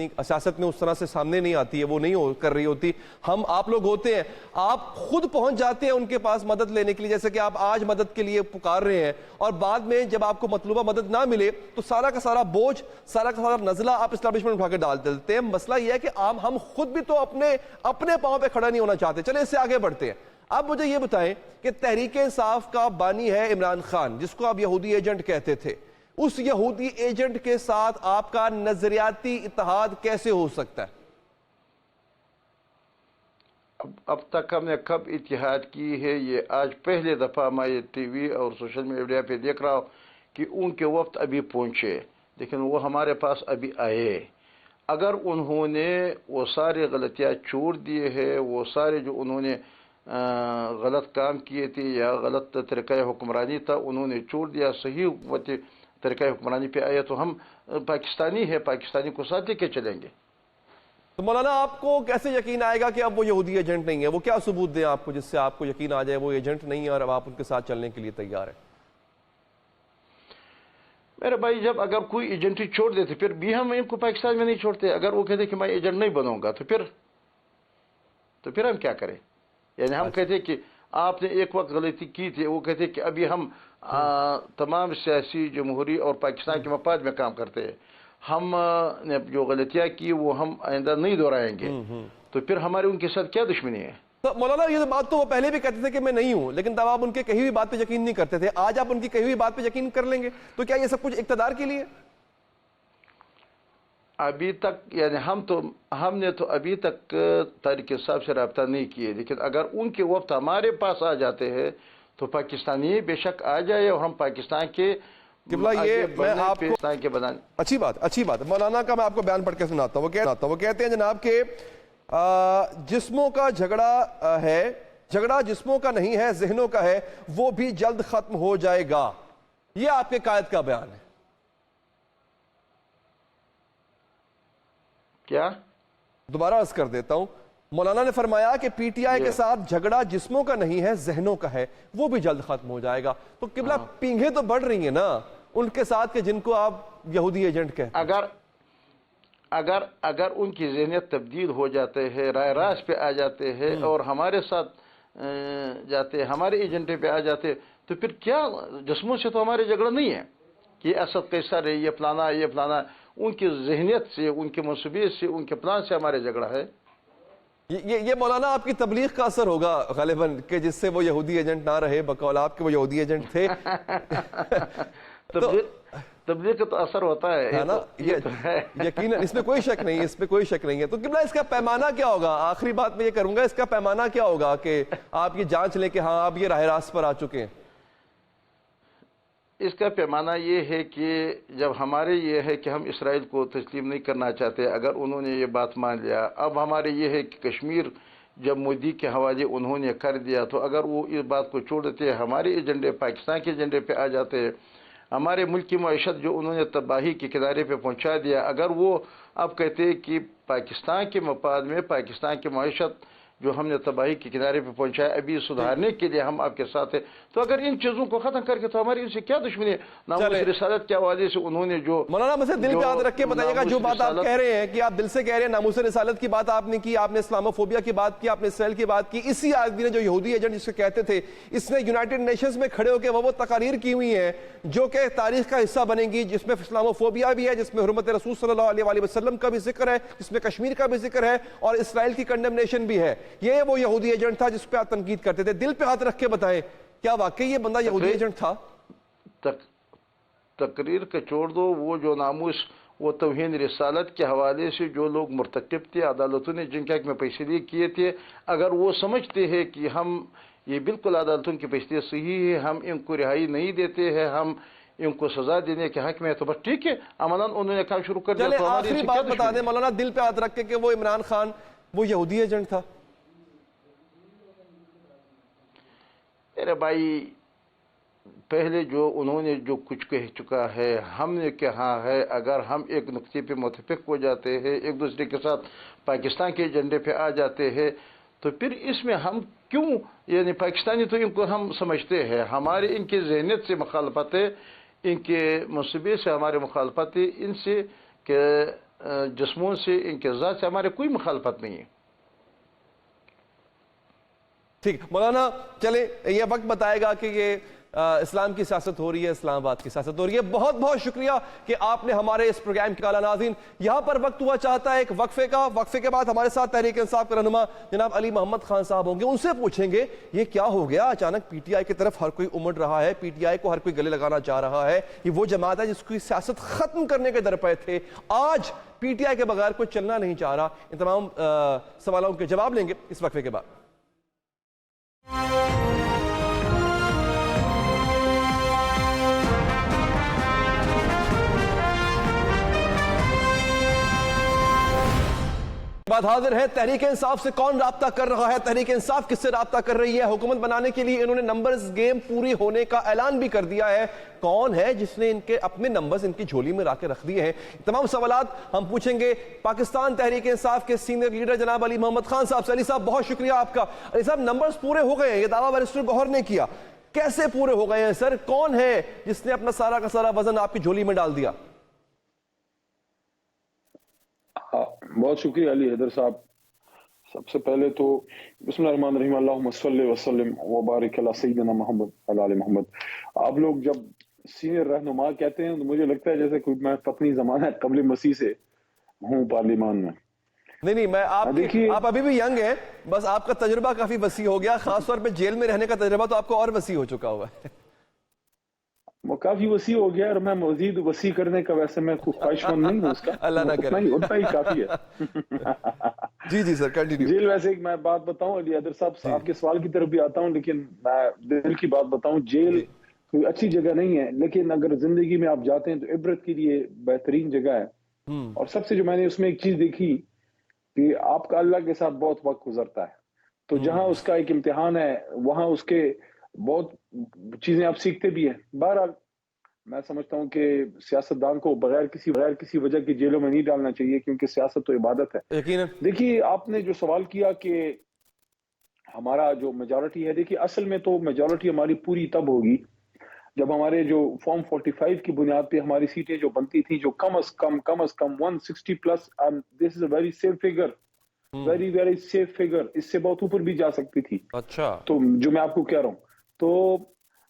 A: میں اس طرح سے سامنے نہیں آتی ہے، وہ نہیں کر رہی ہوتی، ہم آپ لوگ ہوتے ہیں، آپ خود پہنچ جاتے ہیں ان کے پاس مدد لینے کے لیے، جیسے کہ آپ آج مدد کے لیے پکار رہے ہیں اور بعد میں جب آپ کو مطلوبہ مدد نہ ملے تو سارا کا سارا بوجھ، سارا کا سارا نزلہ آپ اسٹیبلشمنٹ اٹھا کے ڈال دیتے ہیں۔ مسئلہ یہ ہے کہ ہم خود بھی تو اپنے پاؤں پہ کھڑا نہیں ہونا چاہتے۔ چلیں اس سے آگے بڑھتے ہیں۔ اب مجھے یہ بتائیں کہ تحریک انصاف کا بانی ہے عمران خان، جس کو آپ یہودی ایجنٹ کہتے تھے، اس یہودی ایجنٹ کے ساتھ آپ کا نظریاتی اتحاد کیسے ہو سکتا ہے؟
D: اب تک ہم نے کب اتحاد کی ہے؟ یہ آج پہلے دفعہ میں یہ ٹی وی اور سوشل میڈیا پہ دیکھ رہا ہوں کہ ان کے وقت ابھی پہنچے، لیکن وہ ہمارے پاس ابھی آئے۔ اگر انہوں نے وہ سارے غلطیاں چھوڑ دیے ہیں، وہ سارے جو انہوں نے غلط کام کیے تھے یا غلط طریقہ حکمرانی تھا انہوں نے چھوڑ دیا، صحیح حکومت طریقہ حکمرانی پہ آیا تو ہم پاکستانی ہے، پاکستانی کو ساتھ لے کے چلیں گے۔
A: تو مولانا آپ کو کیسے یقین آئے گا کہ اب وہ یہودی ایجنٹ نہیں ہے؟ وہ کیا ثبوت دیں آپ کو جس سے آپ کو یقین آ جائے وہ ایجنٹ نہیں ہے اور اب آپ ان کے ساتھ چلنے کے لیے تیار ہیں؟
D: میرے بھائی، جب اگر کوئی ایجنٹ ہی چھوڑ دیتے پھر بھی ہم ان کو پاکستان میں نہیں چھوڑتے۔ اگر وہ کہتے کہ میں ایجنٹ نہیں بنوں گا تو پھر ہم کیا کریں؟ یعنی ہم کہتے کہ آپ نے ایک وقت غلطی کی تھی، وہ کہتے کہ ابھی ہم تمام سیاسی، جمہوری اور پاکستان کے مفاد میں کام کرتے ہیں، ہم نے جو غلطیاں کی وہ ہم آئندہ نہیں دہرائیں گے، تو پھر ہمارے ان کے ساتھ کیا دشمنی ہے؟
A: تو مولانا یہ بات تو وہ پہلے بھی کہتے تھے کہ میں نہیں ہوں، لیکن تب آپ ان کے کہی ہوئی بات پہ یقین نہیں کرتے تھے، آج آپ ان کی کہی ہوئی بات پہ یقین کر لیں گے، تو کیا یہ سب کچھ اقتدار کے لیے؟
D: ابھی تک یعنی ہم نے تو ابھی تک طارق صاحب سے رابطہ نہیں کیے، لیکن اگر ان کے وقت ہمارے پاس آ جاتے ہیں تو پاکستانی بے شک آ جائے اور ہم پاکستان کے
A: اچھی بات مولانا کا میں آپ کو بیان پڑھ کے سناتا ہوں۔ وہ کہتے ہیں جناب کہ جسموں کا جھگڑا ہے، جھگڑا جسموں کا نہیں ہے ذہنوں کا ہے، وہ بھی جلد ختم ہو جائے گا۔ یہ آپ کے قائد کا بیان ہے۔
D: کیا؟
A: دوبارہ عرض کر دیتا ہوں، مولانا نے فرمایا کہ پی ٹی آئی کے ساتھ جھگڑا جسموں کا نہیں ہے ذہنوں کا ہے، وہ بھی جلد ختم ہو جائے گا۔ تو قبلہ پینگیں تو بڑھ رہی ہیں نا ان کے ساتھ کہ جن کو آپ یہودی ایجنٹ کہتے ہیں۔
D: اگر ان کی ذہنیت تبدیل ہو جاتے ہیں، رائے راست پہ آ جاتے ہیں اور ہمارے ساتھ جاتے، ہمارے ایجنٹے پہ آ جاتے، تو پھر کیا جسموں سے تو ہمارے جھگڑا نہیں ہے کہ اسد قیصر ہے، یہ فلانا، ان کی ذہنیت سے، ان کے منصوبے سے، ان کے پلان سے ہمارے جھگڑا ہے۔
A: یہ مولانا آپ کی تبلیغ کا اثر ہوگا غالباً کہ جس سے وہ یہودی ایجنٹ نہ رہے، بقول آپ کے وہ یہودی ایجنٹ تھے۔
D: تبلیغ کا تو اثر ہوتا ہے نا،
A: یقیناً، اس میں کوئی شک نہیں ہے۔ تو قبلہ اس کا پیمانہ کیا ہوگا؟ آخری بات میں یہ کروں گا، اس کا پیمانہ کیا ہوگا کہ آپ یہ جانچ لیں کہ ہاں آپ یہ راہ راست پر آ چکے ہیں؟
D: اس کا پیمانہ یہ ہے کہ جب ہمارے یہ ہے کہ ہم اسرائیل کو تسلیم نہیں کرنا چاہتے، اگر انہوں نے یہ بات مان لیا، اب ہمارے یہ ہے کہ کشمیر جب مودی کے حوالے انہوں نے کر دیا تو اگر وہ اس بات کو چھوڑ دیتے، ہمارے ایجنڈے پاکستان کے ایجنڈے پہ آ جاتے، ہمارے ملک کی معیشت جو انہوں نے تباہی کے کنارے پہ پہنچا دیا، اگر وہ اب کہتے کہ پاکستان کے مفاد میں پاکستان کی معیشت جو ہم نے تباہی کے کنارے پہ پہنچایا، ابھی سدھارنے کے لیے ہم آپ کے ساتھ ہیں. تو اگر ان چیزوں کو ختم کر کے تو ہماری ان سے کیا دشمنی ہے؟ ناموس رسالت کے حوالے سے انہوں نے جو
A: مولانا مجھے دل پہ ہاتھ رکھ کے بتائیے گا، جو بات آپ کہہ رہے ہیں کہ آپ دل سے کہہ رہے ہیں، ناموس رسالت کی بات آپ نے کی، آپ نے اسلاموفوبیا کی بات کی، آپ نے اسرائیل کی بات کی. اسی آدمی نے جو یہودی ایجنٹ جس کو کہتے تھے، اس نے یونائٹڈ نیشنز میں کھڑے ہو کے وہ تقاریر کی ہوئی ہیں جو کہ تاریخ کا حصہ بنیں گی، جس میں اسلاموفوبیا بھی ہے، جس میں حرمت رسول صلی اللہ علیہ وآلہ وسلم کا بھی ذکر ہے، جس میں کشمیر کا بھی ذکر ہے اور اسرائیل کی کنڈمنیشن بھی ہے. یہ وہ یہودی ایجنٹ تھا جس پہ آپ تنقید کرتے تھے. دل پہ ہاتھ رکھ کے بتائیں، کیا واقعی یہ بندہ یہودی ایجنٹ تھا؟
D: تقریر کا چھوڑ دو، وہ جو ناموس، وہ توہین رسالت کے حوالے سے جو لوگ مرتکب تھے، عدالتوں نے جن کے حق میں فیصلے کیے تھے، اگر وہ سمجھتے ہیں کہ ہم یہ بالکل عدالتوں کے فیصلے صحیح ہے، ہم ان کو رہائی نہیں دیتے ہیں، ہم ان کو سزا دینے کے حق میں ہے، تو بس ٹھیک ہے، عملاً انہوں نے کام شروع کر دیا.
A: چلے
D: تو ہماری
A: آخری بات بتا دیں مولانا، دل پہ ہاتھ رکھ کے، کہ وہ عمران خان وہ یہودی ایجنٹ تھا؟
D: میرے بھائی، پہلے جو انہوں نے جو کچھ کہہ چکا ہے، ہم نے کہا ہے، اگر ہم ایک نقطے پہ متفق ہو جاتے ہیں، ایک دوسرے کے ساتھ پاکستان کے ایجنڈے پہ آ جاتے ہیں، تو پھر اس میں ہم کیوں، یعنی پاکستانی تو ان کو ہم سمجھتے ہیں، ہمارے ان کی ذہنیت سے مخالفت ہے، ان کے منصوبے سے ہمارے مخالفت ہے، ان سے کہ جسموں سے، ان کے ذات سے ہمارے کوئی مخالفت نہیں ہے.
A: ٹھیک مولانا، چلیں یہ وقت بتائے گا کہ یہ اسلام کی سیاست ہو رہی ہے، اسلام آباد کی سیاست ہو رہی ہے. بہت بہت شکریہ کہ آپ نے ہمارے اس پروگرام کے کالا ناظرین یہاں پر وقت ہوا چاہتا ہے ایک وقفے کا. وقفے کے بعد ہمارے ساتھ تحریک انصاف کے رہنما جناب علی محمد خان صاحب ہوں گے. ان سے پوچھیں گے یہ کیا ہو گیا، اچانک پی ٹی آئی کی طرف ہر کوئی امڑ رہا ہے، پی ٹی آئی کو ہر کوئی گلے لگانا چاہ رہا ہے. یہ وہ جماعت ہے جس کی سیاست ختم کرنے کے درپے تھے، آج پی ٹی آئی کے بغیر کوئی چلنا نہیں چاہ رہا. ان تمام سوالوں کے جواب لیں گے اس وقفے کے بعد. بات حاضر ہے، تحریک انصاف سے کون رابطہ کر رہا ہے، تحریک انصاف کس سے رابطہ کر رہی ہے. حکومت بنانے کے لیے انہوں نے نمبرز گیم پوری ہونے کا اعلان بھی کر دیا ہے. کون ہے جس نے ان کے اپنے نمبرز ان کی جھولی میں لا کے رکھ دیے ہیں؟ تمام سوالات ہم پوچھیں گے پاکستان تحریک انصاف کے سینئر لیڈر جناب علی محمد خان صاحب سے. علی صاحب بہت شکریہ آپ کا. علی صاحب، نمبرز پورے ہو گئے ہیں، یہ دعویٰ بیرسٹر گوہر نے کیا، کیسے پورے ہو گئے ہیں سر؟ کون ہے جس نے اپنا سارا کا سارا وزن آپ کی جھولی میں ڈال دیا؟
E: بہت شکریہ علی حیدر صاحب. سب سے پہلے تو بسم اللہ الرحمن الرحیم، اللہم صلی وسلم وبارک علی سیدنا محمد علی آل محمد. آپ لوگ جب سینئر رہنما کہتے ہیں تو مجھے لگتا ہے جیسے کوئی میں پتنی زمانہ قبل مسیح سے ہوں پارلیمان میں.
A: نہیں میں آپ ابھی بھی ینگ ہیں، بس آپ کا تجربہ کافی وسیع ہو گیا، خاص طور پہ جیل میں رہنے کا تجربہ تو آپ کو اور وسیع ہو چکا ہوا ہے.
E: وہ کافی وسیع ہو گیا، اور میں مزید وسیع کرنے کا ویسے میں خواہش مند نہیں ہوں اس کا.
A: اللہ نہ کرے،
E: اتنا ہی کافی ہے.
A: جی سر کنٹینیو.
E: جیل، ویسے میں بات بتاؤں علی حیدر صاحب، آپ کے سوال کی طرف بھی آتا ہوں، لیکن میں دل کی بات بتاؤں، جیل کوئی اچھی جگہ نہیں ہے، لیکن اگر زندگی میں آپ جاتے ہیں تو عبرت کے لیے بہترین جگہ ہے. اور سب سے جو میں نے اس میں ایک چیز دیکھی کہ آپ کا اللہ کے ساتھ بہت وقت گزرتا ہے، تو جہاں اس کا ایک امتحان ہے وہاں اس کے بہت چیزیں آپ سیکھتے بھی ہیں. بہرحال میں سمجھتا ہوں کہ سیاستدان کو بغیر کسی وجہ کی جیلوں میں نہیں ڈالنا چاہیے، کیونکہ سیاست تو عبادت ہے. دیکھیے، آپ نے جو سوال کیا کہ ہمارا جو میجورٹی ہے، دیکھیے اصل میں تو میجورٹی ہماری پوری تب ہوگی جب ہمارے جو فارم 45 کی بنیاد پہ ہماری سیٹیں جو بنتی تھیں، جو کم از کم 160 plus, this is a very safe figure, very very safe figure, اس سے بہت اوپر بھی جا سکتی تھی.
A: اچھا، تو
E: جو میں آپ کو کہہ رہا ہوں، تو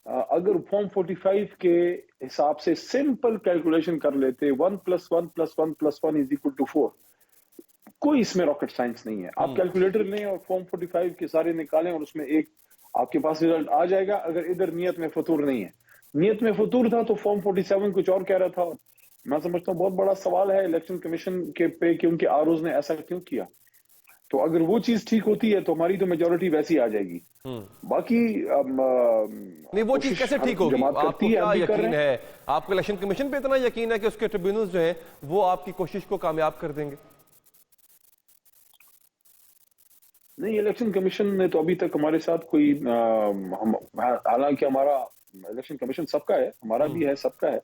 E: اگر فارم 45 کے حساب سے سمپل کیلکولیشن کر لیتے 1+1+1+1=4، کوئی اس میں راکٹ سائنس نہیں ہے. آپ کیلکولیٹر لیں اور فارم 45 کے سارے نکالیں اور اس میں ایک آپ کے پاس رزلٹ آ جائے گا. اگر ادھر نیت میں فطور نہیں ہے، نیت میں فطور تھا تو فارم 47 کچھ اور کہہ رہا تھا. میں سمجھتا ہوں بہت بڑا سوال ہے الیکشن کمیشن کے پہ کہ ان کے آروز نے ایسا کیوں کیا. تو اگر وہ چیز ٹھیک ہوتی ہے تو ہماری تو میجورٹی ویسی آ جائے گی. باقی
A: نہیں، وہ چیز کیسے ٹھیک ہوگی؟ آپ کو کیا یقین ہے؟ آپ کو الیکشن کمیشن پہ اتنا یقین ہے کہ اس کے ٹریبیونلز جو ہیں وہ آپ کی کوشش کو کامیاب کر دیں گے؟
E: نہیں، الیکشن کمیشن نے تو ابھی تک ہمارے ساتھ کوئی، حالانکہ ہمارا الیکشن کمیشن سب کا ہے، ہمارا بھی ہے، سب کا ہے،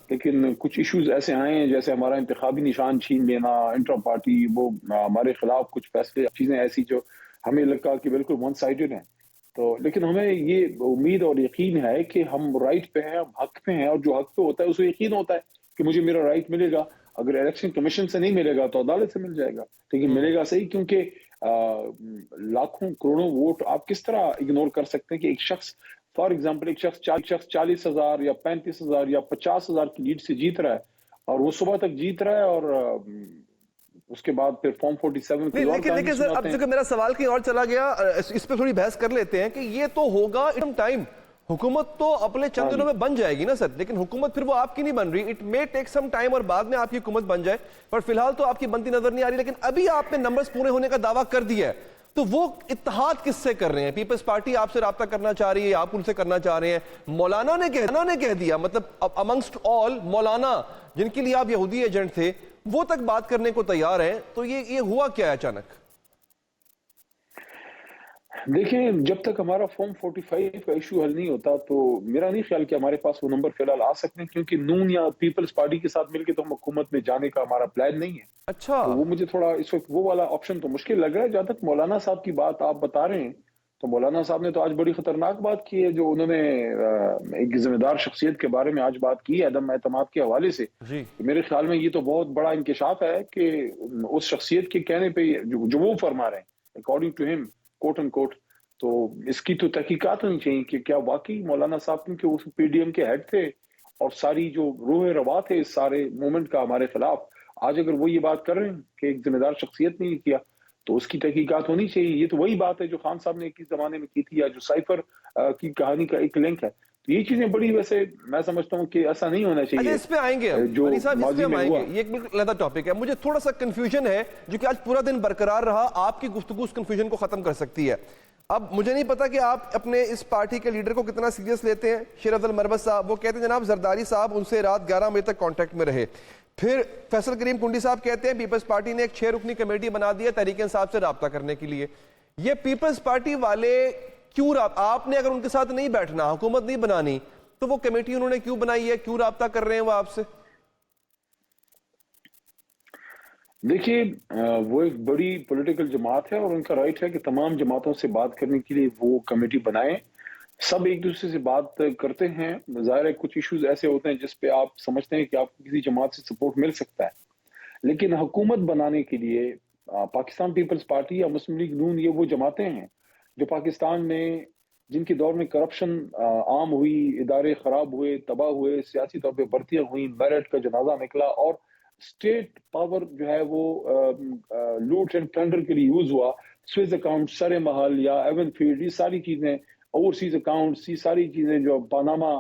E: لیکن کچھ ایشوز ایسے آئے ہیں جیسے ہمارا انتخابی نشان چھین لینا، انٹرا پارٹی، وہ ہمارے خلاف کچھ فیصلے، چیزیں ایسی جو ہمیں لگا کہ بالکل ون سائیڈڈ ہیں. تو لیکن ہمیں یہ امید اور یقین ہے کہ ہم رائٹ پہ ہیں, ہم حق پہ ہیں, اور جو حق پہ ہوتا ہے اسے یقین ہوتا ہے کہ مجھے میرا رائٹ ملے گا. اگر الیکشن کمیشن سے نہیں ملے گا تو عدالت سے مل جائے گا, لیکن ملے گا صحیح, کیونکہ لاکھوں کروڑوں ووٹ آپ کس طرح اگنور کر سکتے ہیں کہ ایک شخص, فار ایگزامپل ایک شخص 40,000 یا 35,000 یا 50,000 کی لیڈ سے جیت رہا ہے, اور وہ صبح تک جیت رہا ہے, اور اس کے بعد پھر فارم 47
A: لیکن سر اب جو میرا سوال کہیں اور چلا گیا, اس پہ تھوڑی بحث کر لیتے ہیں کہ یہ تو ہوگا ٹائم, حکومت تو اپنے چند دنوں میں بن جائے گی نا سر, لیکن حکومت پھر وہ آپ کی نہیں بن رہی, it may take some time, اور بعد میں آپ کی حکومت بن جائے, پر فی الحال تو آپ کی بنتی نظر نہیں آ رہی. لیکن ابھی آپ نے نمبرز پورے ہونے کا دعویٰ کر دیا ہے, تو وہ اتحاد کس سے کر رہے ہیں؟ پیپلز پارٹی آپ سے رابطہ کرنا چاہ رہی ہے, آپ ان سے کرنا چاہ رہے ہیں, مولانا نے کہہ دیا, مطلب امنگسٹ آل مولانا جن کے لیے آپ یہودی ایجنٹ تھے وہ تک بات کرنے کو تیار ہیں, تو یہ ہوا کیا ہے اچانک؟
E: دیکھیں, جب تک ہمارا فارم 45 کا ایشو حل نہیں ہوتا تو میرا نہیں خیال کہ ہمارے پاس وہ نمبر فی الحال آ سکتے ہیں, کیونکہ نون یا پیپلز پارٹی کے ساتھ مل کے تو ہم حکومت میں جانے کا ہمارا پلان نہیں ہے.
A: اچھا,
E: تو وہ مجھے تھوڑا اس وقت وہ والا آپشن تو مشکل لگ رہا ہے. جہاں تک مولانا صاحب کی بات آپ بتا رہے ہیں, تو مولانا صاحب نے تو آج بڑی خطرناک بات کی ہے, جو انہوں نے ایک ذمہ دار شخصیت کے بارے میں آج بات کی ہے عدم اعتماد کے حوالے سے. میرے خیال میں یہ تو بہت بڑا انکشاف ہے کہ اس شخصیت کے کہنے پہ جو وہ فرما رہے ہیں اکارڈنگ ٹو ہم کوٹ اینڈ کوٹ, تو اس کی تو تحقیقات ہونی چاہیے کہ کیا واقعی مولانا صاحب, کیونکہ اس پی ڈی ایم کے ہیڈ تھے اور ساری جو روح روا تھے اس سارے موومنٹ کا ہمارے خلاف, آج اگر وہ یہ بات کر رہے ہیں کہ ایک ذمہ دار شخصیت نے کیا, تو اس کی تحقیقات ہونی چاہیے. یہ تو وہی بات ہے جو خان صاحب نے ایک زمانے میں کی تھی, یا جو سائفر کی کہانی کا ایک لنک ہے. تو یہ چیزیں بڑی, ویسے میں سمجھتا ہوں کہ ایسا نہیں ہونا چاہیے.
A: اس پہ آئیں گے
E: جو
A: ماضی میں ہوا, یہ ایک بالکل علیحدہ ٹاپک ہے. مجھے تھوڑا سا کنفیوژن ہے جو کہ آج پورا دن برقرار رہا, آپ کی گفتگو اس کنفیوژن کو ختم کر سکتی ہے. اب مجھے نہیں پتا کہ آپ اپنے اس پارٹی کے لیڈر کو کتنا سیریس لیتے ہیں. شیر افضل مربت صاحب وہ کہتے ہیں جناب زرداری صاحب ان سے رات 11 بجے تک کانٹیکٹ میں رہے. پھر فیصل کریم کنڈی صاحب کہتے ہیں پیپلز پارٹی نے ایک 6 رکنی کمیٹی بنا دی ہے تحریک انصاف سے رابطہ کرنے کے لیے. یہ پیپلز پارٹی والے کیوں, آپ نے اگر ان کے ساتھ نہیں بیٹھنا, حکومت نہیں بنانی, تو وہ کمیٹی انہوں نے کیوں بنائی ہے, کیوں رابطہ کر رہے ہیں وہ آپ سے؟
E: دیکھیے, وہ ایک بڑی پولیٹیکل جماعت ہے اور ان کا رائٹ ہے کہ تمام جماعتوں سے بات کرنے کے لیے وہ کمیٹی بنائیں. سب ایک دوسرے سے بات کرتے ہیں. ظاہر ہے کچھ ایشوز ایسے ہوتے ہیں جس پہ آپ سمجھتے ہیں کہ آپ کو کسی جماعت سے سپورٹ مل سکتا ہے, لیکن حکومت بنانے کے لیے پاکستان پیپلز پارٹی یا مسلم لیگ نون یہ وہ جماعتیں ہیں جو پاکستان میں, جن کے دور میں کرپشن عام ہوئی, ادارے خراب ہوئے, تباہ ہوئے, سیاسی طور پہ بھرتیاں ہوئیں, میرٹ کا جنازہ نکلا, اور اسٹیٹ پاور جو ہے وہ لوٹ اینڈ پلنڈر کے لیے یوز ہوا. سویز اکاؤنٹ, سر محل یا ایون فیلڈ, یہ ساری چیزیں, اوورسیز اکاؤنٹس, یہ ساری چیزیں جو پاناما,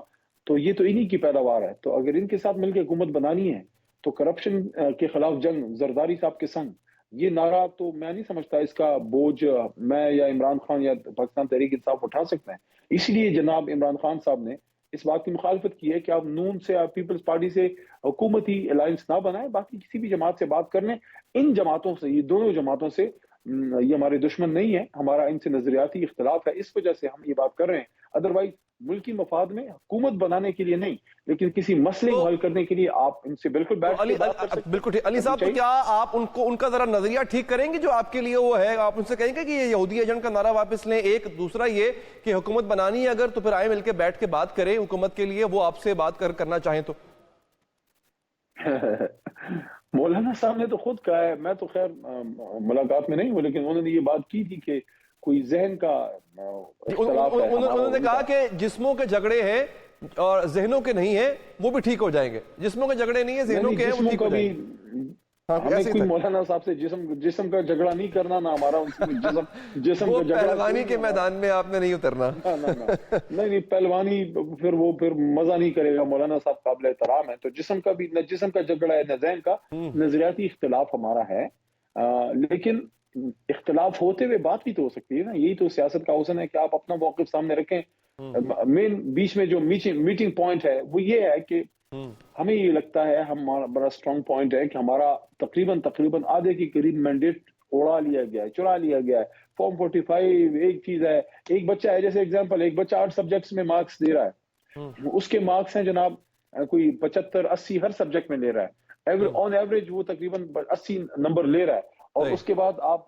E: تو یہ تو انہی کی پیداوار ہے. تو اگر ان کے ساتھ مل کے حکومت بنانی ہے تو کرپشن کے خلاف جنگ زرداری صاحب کے سنگ, یہ نعرہ تو میں نہیں سمجھتا اس کا بوجھ میں یا عمران خان یا پاکستان تحریک انصاف اٹھا سکتے ہیں. اس لیے جناب عمران خان صاحب نے اس بات کی مخالفت کی ہے کہ آپ نون سے, آپ پیپلز پارٹی سے حکومتی الائنس نہ بنائیں, باقی کسی بھی جماعت سے بات کر لیں. ان جماعتوں سے, یہ دونوں جماعتوں سے, یہ ہمارے دشمن نہیں ہے, ہمارا ان سے نظریاتی اختلاف ہے, اس وجہ سے ہم یہ بات کر رہے ہیں. ادروائز ملکی مفاد میں حکومت بنانے کے لیے نہیں, لیکن کسی مسئلے کو حل کرنے کے لیے آپ ان سے بالکل بیٹھ کے بات کر سکتے ہیں.
A: بالکل ٹھیک. علی صاحب, تو کیا آپ ان کا ذرا نظریہ ٹھیک کریں گے جو آپ کے لیے وہ ہے, آپ ان سے کہیں گے کہ یہ یہودی ایجنٹ کا نعرہ واپس لیں؟ ایک دوسرا یہ کہ حکومت بنانی ہے اگر تو پھر آئے مل کے بیٹھ کے بات کریں حکومت کے لیے, وہ آپ سے بات کرنا چاہیں تو.
E: مولانا صاحب نے تو خود کہا ہے, میں تو خیر ملاقات میں نہیں ہوں, لیکن انہوں نے یہ بات کی تھی کہ کوئی ذہن کا اختلاف ہے.
A: انہوں نے کہا کہ جسموں کے جھگڑے ہیں اور ذہنوں کے نہیں ہیں, وہ بھی ٹھیک ہو جائیں گے. جسموں کے جھگڑے نہیں ہیں, ذہنوں کے ہیں, وہ ٹھیک ہو جائیں گے.
E: ہمیں کوئی مولانا صاحب سے جسم کا جھگڑا نہیں کرنا, نہ ہمارا ان سے جسم کا جھگڑا.
A: پہلوانی کے میدان میں آپ نے نہیں اترنا.
E: نہیں, پہلوانی پھر مزہ نہیں کرے گا. مولانا صاحب قابل احترام ہے, تو جسم کا بھی, نہ جسم کا جھگڑا ہے نہ ذہن کا. نظریاتی اختلاف ہمارا ہے, لیکن اختلاف ہوتے ہوئے بات بھی تو ہو سکتی ہے نا. یہی تو سیاست کا حسن ہے کہ آپ اپنا موقف سامنے رکھیں. مین بیچ میں جو میٹنگ پوائنٹ ہے وہ یہ ہے کہ ہمیں یہ لگتا ہے, ہمارا بڑا اسٹرانگ پوائنٹ ہے کہ ہمارا تقریباً آدھے کے قریب مینڈیٹ اڑا لیا گیا ہے, چرا لیا گیا ہے. فارم 45 ایک چیز ہے, ایک بچہ ہے, جیسے ایگزامپل ایک بچہ 8 سبجیکٹس میں مارکس دے رہا ہے, اس کے مارکس ہیں جناب کوئی 75-80 ہر سبجیکٹ میں لے رہا ہے. آن ایوریج وہ تقریباً 80 نمبر لے رہا ہے. اور اس کے بعد آپ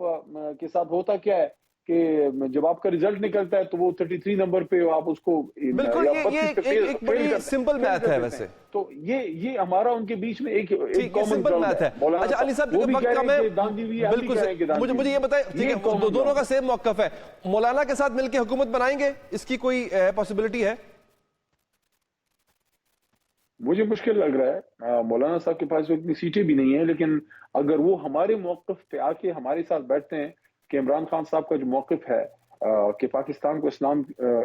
E: کے ساتھ ہوتا کیا ہے کہ جب آپ کا رزلٹ نکلتا ہے تو وہ 33 نمبر پہ آپ اس کو
A: بالکل یہ ایک بڑی سمپل میتھ ہے ویسے.
E: تو یہ ہمارا ان کے بیچ میں ایک کامن
A: سمپل میتھ ہے. اچھا علی صاحب وقت کم ہے, بالکل مجھے یہ بتائیں, ٹھیک ہے دونوں کا سیم موقف ہے, مولانا کے ساتھ مل کے حکومت بنائیں گے, اس کی کوئی پاسبلٹی ہے؟
E: مجھے مشکل لگ رہا ہے. مولانا صاحب کے پاس اتنی سیٹیں بھی نہیں ہیں, لیکن اگر وہ ہمارے موقف پہ آ کے ہمارے ساتھ بیٹھتے ہیں کہ عمران خان صاحب کا جو موقف ہے کہ پاکستان کو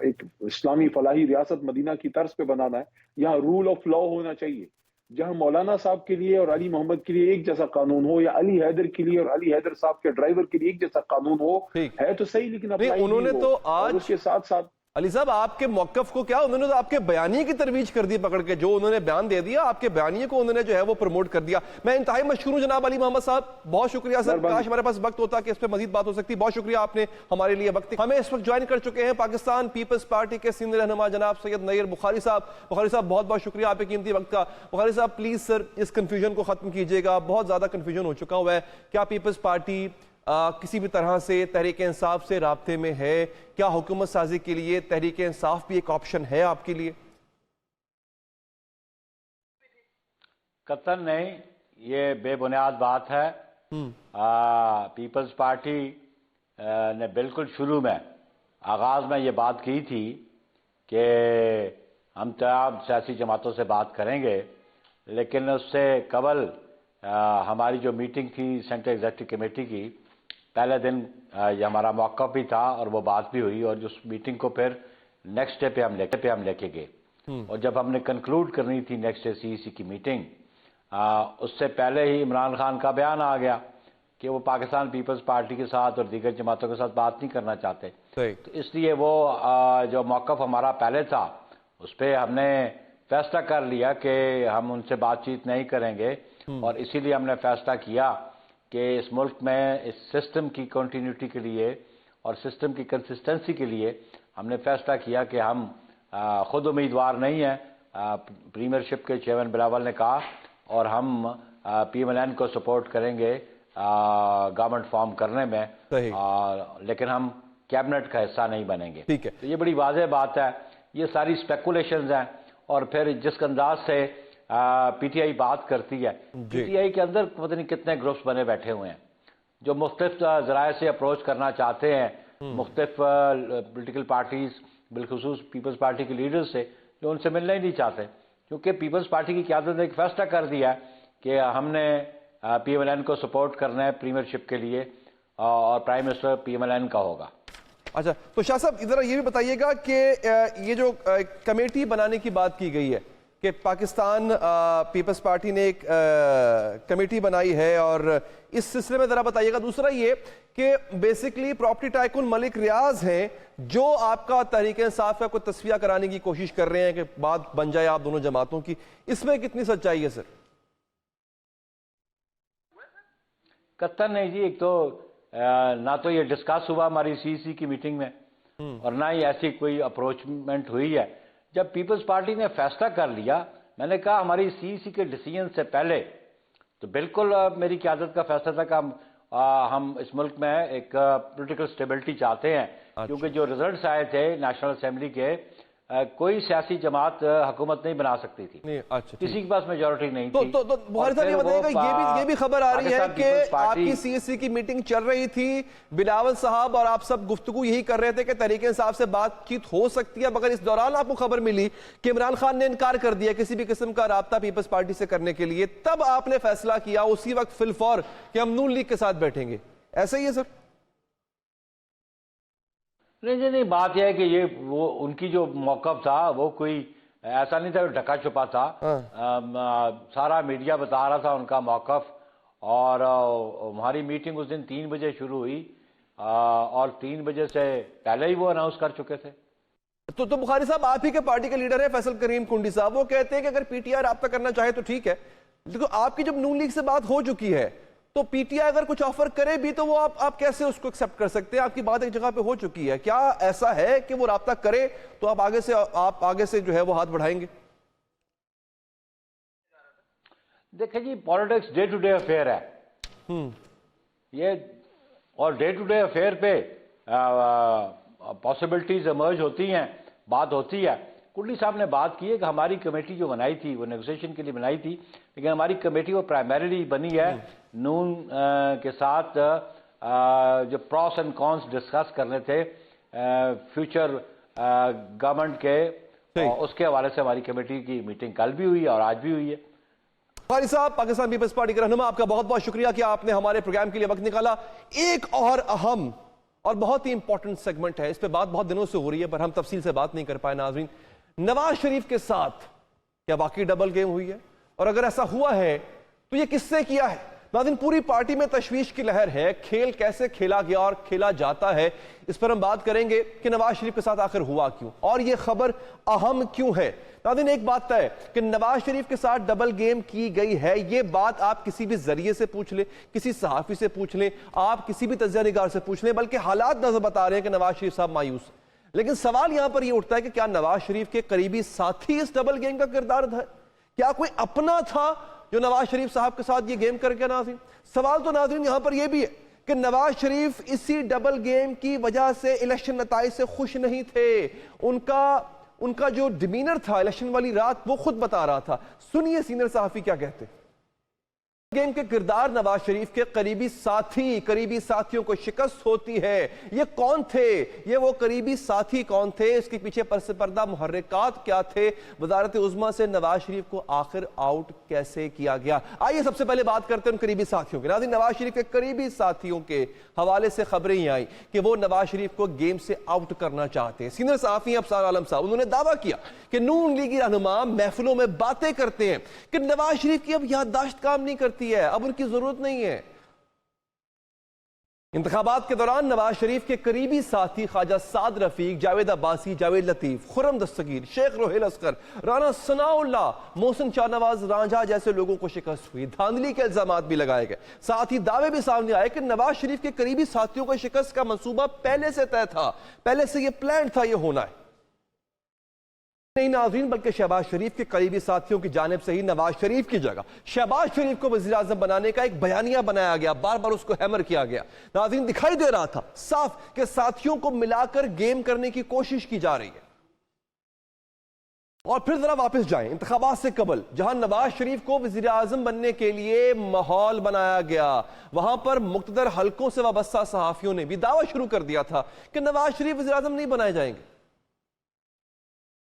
E: ایک اسلامی فلاحی ریاست مدینہ کی طرز پہ بنانا ہے, یہاں رول آف لا ہونا چاہیے, جہاں مولانا صاحب کے لیے اور علی محمد کے لیے ایک جیسا قانون ہو, یا علی حیدر کے لیے اور علی حیدر صاحب کے ڈرائیور کے لیے ایک جیسا قانون ہو, ہے تو صحیح, لیکن
A: انہوں نے تو آج
E: اس کے ساتھ ساتھ
A: علی صاحب آپ کے موقف کو کیا, انہوں نے تو آپ کے بیانیے کی ترویج کر دی پکڑ کے, جو انہوں نے بیان دے دیا آپ کے بیانیے کو انہوں نے جو ہے وہ پروموٹ کر دیا. میں انتہائی مشکور ہوں جناب علی محمد صاحب, بہت شکریہ سر, کاش ہمارے پاس وقت ہوتا کہ اس پہ مزید بات ہو سکتی. بہت شکریہ آپ نے ہمارے لیے وقت. ہمیں اس وقت جوائن کر چکے ہیں پاکستان پیپلز پارٹی کے سینئر رہنما جناب سید نیر بخاری صاحب. بخاری صاحب بہت بہت شکریہ آپ کے قیمتی وقت کا. بخاری صاحب پلیز سر اس کنفیوژن کو ختم کیجیے گا, بہت زیادہ کنفیوژن ہو چکا ہوا ہے. کیا پیپلز پارٹی کسی بھی طرح سے تحریک انصاف سے رابطے میں ہے؟ کیا حکومت سازی کے لیے تحریک انصاف بھی ایک آپشن ہے آپ کے لیے؟
F: قطعاً نہیں, یہ بے بنیاد بات ہے. پیپلز پارٹی نے بالکل شروع میں آغاز میں یہ بات کی تھی کہ ہم تمام سیاسی جماعتوں سے بات کریں گے, لیکن اس سے قبل ہماری جو میٹنگ تھی سینٹرل ایگزیکٹو کمیٹی کی, پہلے دن یہ ہمارا موقف بھی تھا اور وہ بات بھی ہوئی, اور اس میٹنگ کو پھر نیکسٹ ڈے پہ ہم لے کے گئے. اور جب ہم نے کنکلوڈ کرنی تھی نیکسٹ ڈے سی سی کی میٹنگ, اس سے پہلے ہی عمران خان کا بیان آ گیا کہ وہ پاکستان پیپلز پارٹی کے ساتھ اور دیگر جماعتوں کے ساتھ بات نہیں کرنا چاہتے. تو اس لیے وہ جو موقف ہمارا پہلے تھا اس پہ ہم نے فیصلہ کر لیا کہ ہم ان سے بات چیت نہیں کریں گے, اور اسی لیے ہم نے فیصلہ کیا کہ اس ملک میں اس سسٹم کی کنٹینیوٹی کے لیے اور سسٹم کی کنسسٹنسی کے لیے ہم نے فیصلہ کیا کہ ہم خود امیدوار نہیں ہیں. پریمیئر شپ کے چیئرمین بلاول نے کہا, اور ہم پی ایم ایل این کو سپورٹ کریں گے گورنمنٹ فارم کرنے میں, لیکن ہم کیبنٹ کا حصہ نہیں بنیں گے. تو یہ بڑی واضح بات ہے. یہ ساری اسپیکولیشنز ہیں, اور پھر جس انداز سے پی ٹی آئی بات کرتی ہے, پی ٹی آئی کے اندر پتہ نہیں کتنے گروپس بنے بیٹھے ہوئے ہیں جو مختلف ذرائع سے اپروچ کرنا چاہتے ہیں, مختلف پولیٹیکل پارٹیز, بالخصوص پیپلز پارٹی کے لیڈرز سے, جو ان سے ملنا ہی نہیں چاہتے, کیونکہ پیپلز پارٹی کی قیادت نے ایک فیصلہ کر دیا ہے کہ ہم نے پی ایم ایل این کو سپورٹ کرنا ہے پریمیئر شپ کے لیے, اور prime minister P M L N کا ہوگا.
A: اچھا, تو شاہ صاحب ذرا یہ بھی بتائیے گا کہ یہ جو کمیٹی بنانے کی بات کی گئی ہے کہ پاکستان پیپلز پارٹی نے ایک کمیٹی بنائی ہے, اور اس سلسلے میں ذرا بتائیے گا. دوسرا یہ کہ بیسکلی پراپرٹی ٹائکون ملک ریاض ہیں جو آپ کا تحریک انصاف کا کوئی تصفیہ کرانے کی کوشش کر رہے ہیں کہ بات بن جائے آپ دونوں جماعتوں کی, اس میں کتنی سچائی ہے سر؟
F: قطعاً نہیں جی. ایک تو نہ تو یہ ڈسکس ہوا ہماری سی سی کی میٹنگ میں, اور نہ ہی ایسی کوئی اپروچمنٹ ہوئی ہے. جب پیپلز پارٹی نے فیصلہ کر لیا, میں نے کہا ہماری سی سی کے ڈیسیژن سے پہلے تو بالکل میری قیادت کا فیصلہ تھا کہ ہم اس ملک میں ایک پولیٹیکل سٹیبلٹی چاہتے ہیں, کیونکہ جو ریزلٹس آئے تھے نیشنل اسمبلی کے, کوئی سیاسی جماعت حکومت نہیں بنا سکتی تھی, کسی کے پاس میجورٹی نہیں تھی.
A: تو بخاری صاحب یہ بتائیے گا, یہ بھی خبر آ رہی ہے کہ آپ کی سی ایس سی کی میٹنگ چل رہی تھی, بلاول صاحب اور آپ سب گفتگو یہی کر رہے تھے کہ تحریک انصاف سے بات چیت ہو سکتی ہے, مگر اس دوران آپ کو خبر ملی کہ عمران خان نے انکار کر دیا کسی بھی قسم کا رابطہ پیپلز پارٹی سے کرنے کے لیے, تب آپ نے فیصلہ کیا اسی وقت فی الفور کہ ہم نون لیگ کے ساتھ بیٹھیں گے. ایسا ہی ہے سر؟
F: نہیں, بات یہ ہے کہ یہ وہ ان کی جو موقف تھا وہ کوئی ایسا نہیں تھا ڈھکا چھپا تھا. سارا میڈیا بتا رہا تھا ان کا موقف, اور ہماری میٹنگ اس دن 3 بجے شروع ہوئی, اور 3 بجے سے پہلے ہی وہ اناؤنس کر چکے تھے.
A: تو بخاری صاحب آپ ہی کے پارٹی کے لیڈر ہیں فیصل کریم کنڈی صاحب, وہ کہتے ہیں کہ اگر پی ٹی آئی رابطہ کرنا چاہے تو ٹھیک ہے, لیکن آپ کی جب نون لیگ سے بات ہو چکی ہے تو پی ٹی آئی اگر کچھ آفر کرے بھی تو وہ آپ کیسے اس کو ایکسپٹ کر سکتے ہیں؟ آپ کی بات ایک جگہ پہ ہو چکی ہے, کیا ایسا ہے کہ وہ رابطہ کرے تو آپ آگے سے جو ہے وہ ہاتھ بڑھائیں گے؟
F: دیکھیں جی, politics day to day affair ہے یہ, اور ڈے ٹو ڈے افیئر پہ پاسبلٹیز ایمرج ہوتی ہیں، بات ہوتی ہے. کڈلی صاحب نے بات کی ہے کہ ہماری کمیٹی جو بنائی تھی وہ نیگوسیشن کے لیے بنائی تھی، لیکن ہماری کمیٹی وہ پرائمریلی بنی ہے نون کے ساتھ جو پروس اینڈ کونس ڈسکس کرنے تھے فیوچر گورنمنٹ کے، اس کے حوالے سے ہماری کمیٹی کی میٹنگ کل بھی ہوئی ہے اور آج بھی ہوئی ہے.
A: قاری صاحب، پاکستان پیپلز پارٹی کے رہنما، آپ کا بہت بہت شکریہ کہ آپ نے ہمارے پروگرام کے لیے وقت نکالا. ایک اور اہم اور بہت ہی امپورٹنٹ سیگمنٹ ہے، اس پہ بات بہت دنوں سے ہو رہی ہے پر ہم تفصیل سے بات نہیں کر پائے. ناظرین، نواز شریف کے ساتھ کیا واقعی ڈبل گیم ہوئی ہے؟ اور اگر ایسا ہوا ہے تو یہ کس سے کیا ہے؟ ناظرین، پوری پارٹی میں تشویش کی لہر ہے. کھیل کیسے کھیلا گیا اور کھیلا جاتا ہے، اس پر ہم بات کریں گے کہ نواز شریف کے ساتھ آخر ہوا کیوں اور یہ خبر اہم کیوں ہے. ناظرین، ایک بات ہے کہ نواز شریف کے ساتھ ڈبل گیم کی گئی ہے. یہ بات آپ کسی بھی ذریعے سے پوچھ لیں، کسی صحافی سے پوچھ لیں، آپ کسی بھی تجزیہ نگار سے پوچھ لیں، بلکہ حالات نظر بتا رہے ہیں کہ نواز شریف صاحب مایوس ہیں. لیکن سوال یہاں پر یہ اٹھتا ہے کہ کیا نواز شریف کے قریبی ساتھی اس ڈبل گیم کا کردار تھا؟ کیا کوئی اپنا تھا جو نواز شریف صاحب کے ساتھ یہ گیم کر کے؟ ناظرین، سوال تو ناظرین یہاں پر یہ بھی ہے کہ نواز شریف اسی ڈبل گیم کی وجہ سے الیکشن نتائج سے خوش نہیں تھے. ان کا جو ڈیمینر تھا الیکشن والی رات وہ خود بتا رہا تھا. سنیے سینئر صحافی کیا کہتے ہیں. گیم کے کردار نواز شریف کے قریبی ساتھیوں کو شکست ہوتی ہے. یہ کون تھے؟ یہ وہ قریبی ساتھی کون تھے؟ اس کے پیچھے پس پردہ محرکات کیا تھے؟ وزارت عظمیٰ سے نواز شریف کو آخر آؤٹ کیسے کیا گیا؟ آئیے سب سے پہلے بات کرتے ہیں ان قریبی ساتھیوں کے. ناظرین، نواز شریف کے قریبی ساتھیوں کے حوالے سے خبریں ہی آئیں کہ وہ نواز شریف کو گیم سے آؤٹ کرنا چاہتے ہیں. سینئر صحافی ابصار عالم صاحب، انہوں نے دعویٰ کیا کہ نون لیگی رہنما محفلوں میں باتیں کرتے ہیں کہ نواز شریف کی اب یادداشت کام نہیں کرتی ہے، اب ان کی ضرورت نہیں ہے. انتخابات کے دوران نواز شریف کے قریبی ساتھی خواجہ سعد رفیق، جاوید عباسی، جاوید لطیف، خرم دستگیر، شیخ روحیل اصغر، رانا ثناء اللہ، محسن شاہ نواز رانجھا جیسے لوگوں کو شکست ہوئی. دھاندلی کے الزامات بھی لگائے گئے. ساتھ ہی دعوے بھی سامنے آئے کہ نواز شریف کے قریبی ساتھیوں کو شکست کا منصوبہ پہلے سے طے تھا، پہلے سے یہ پلان تھا، یہ ہونا ہے. نہیں ناظرین، بلکہ شہباز شریف کے قریبی ساتھیوں کی جانب سے ہی نواز شریف کی جگہ شہباز شریف کو وزیر اعظم بنانے کا ایک بیانیہ بنایا گیا، بار بار اس کو ہیمر کیا گیا. ناظرین، دکھائی دے رہا تھا صاف کہ ساتھیوں کو ملا کر گیم کرنے کی کوشش کی جا رہی ہے. اور پھر ذرا واپس جائیں انتخابات سے قبل، جہاں نواز شریف کو وزیر اعظم بننے کے لیے ماحول بنایا گیا، وہاں پر مقتدر حلقوں سے وابستہ صحافیوں نے بھی دعویٰ شروع کر دیا تھا کہ نواز شریف وزیر اعظم نہیں بنائے جائیں گے.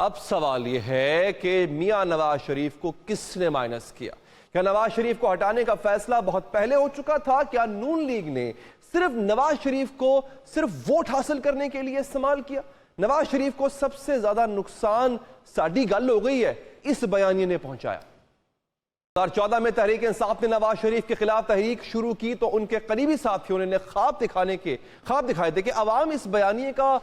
A: اب سوال یہ ہے کہ میاں نواز شریف کو کس نے مائنس کیا؟ کیا نواز شریف کو ہٹانے کا فیصلہ بہت پہلے ہو چکا تھا؟ کیا نون لیگ نے صرف نواز شریف کو صرف ووٹ حاصل کرنے کے لیے استعمال کیا؟ نواز شریف کو سب سے زیادہ نقصان ساڈی گل ہو گئی ہے اس بیانیے نے پہنچایا. 2014 میں تحریک انصاف نے نواز شریف کے خلاف تحریک شروع کی تو ان کے قریبی ساتھیوں نے خواب دکھائے تھے کہ عوام اس بیانیے کا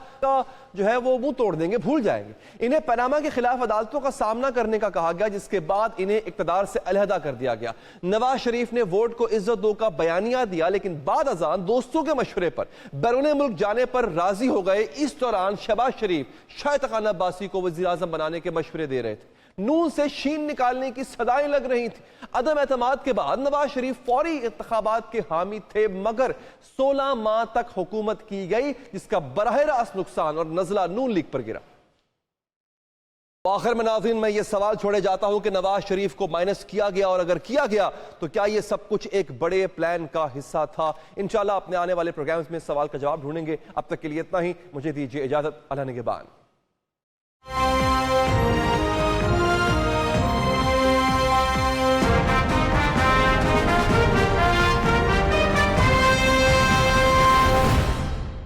A: جو ہے وہ منہ توڑ دیں گے، بھول جائیں گے. انہیں پاناما کے خلاف عدالتوں کا سامنا کرنے کا کہا گیا، جس کے بعد انہیں اقتدار سے علیحدہ کر دیا گیا. نواز شریف نے ووٹ کو عزت دو کا بیانیہ دیا، لیکن بعد ازاں دوستوں کے مشورے پر بیرون ملک جانے پر راضی ہو گئے. اس دوران شہباز شریف شاہ تخانہ عباسی کو وزیر اعظم بنانے کے مشورے دے رہے تھے. نون سے شین نکالنے کی صدائیں لگ رہی تھی. عدم اعتماد کے بعد نواز شریف فوری انتخابات کے حامی تھے، مگر 16 ماہ تک حکومت کی گئی، جس کا براہ راست نقصان اور نزلہ نون لیگ پر گرا. آخر میں ناظرین، میں یہ سوال چھوڑے جاتا ہوں کہ نواز شریف کو مائنس کیا گیا، اور اگر کیا گیا تو کیا یہ سب کچھ ایک بڑے پلان کا حصہ تھا؟ انشاءاللہ اپنے آنے والے پروگرامز میں سوال کا جواب ڈھونڈیں گے. اب تک کے لیے اتنا ہی. مجھے دیجیے اجازت. اللہ نگہبان.